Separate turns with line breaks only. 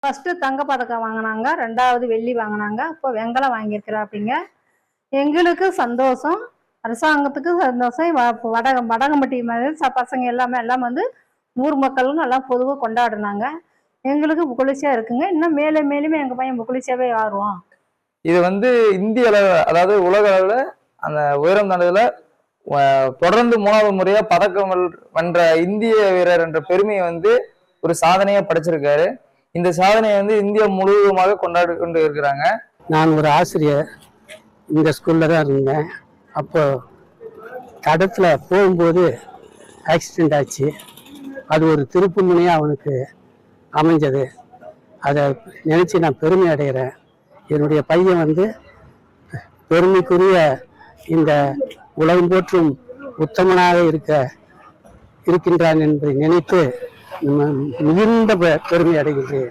First தங்க பதக்கம் வாங்கினாங்க, 2வது வெள்ளி வாங்கினாங்க, இப்போ வெங்கலம் வாங்கியிருக்கிறாப்பிங்க. எங்களுக்கு சந்தோஷம், அரசாங்கத்துக்கு சந்தோஷம். வடகம்பட்டி பசங்க எல்லாம் வந்து ஊர் மக்களும் எல்லாம் பொதுவாக கொண்டாடுனாங்க. எங்களுக்கு புகழ்ச்சியா இருக்குங்க. இன்னும் மேலுமே எங்க பையன் புகழ்ச்சியாவே ஆடுவான்.
இது வந்து இந்திய அளவு, அதாவது உலக அளவுல அந்த உயரம் தாண்டதுல தொடர்ந்து 3வது முறையா பதக்கம் வென்ற இந்திய வீரர் என்ற பெருமையை வந்து ஒரு சாதனையா படைச்சிருக்காரு. இந்த சாதனையை வந்து இந்தியா முழுவதுமாக கொண்டாடி கொண்டு இருக்கிறாங்க.
நான் ஒரு ஆசிரியர், இந்த ஸ்கூல்ல தான் இருந்தேன். அப்போ தடத்துல போகும்போது ஆக்சிடென்ட் ஆச்சு. அது ஒரு திருப்பு முனையா அவனுக்கு அமைஞ்சது. அதை நினைச்சு நான் பெருமை அடைகிறேன். என்னுடைய பையன் வந்து பெருமைக்குரிய இந்த உலகம் போற்றும் உத்தமனாக இருக்கின்றான் என்று நினைத்து மிகுந்த பெருமை அடைகிறேன்.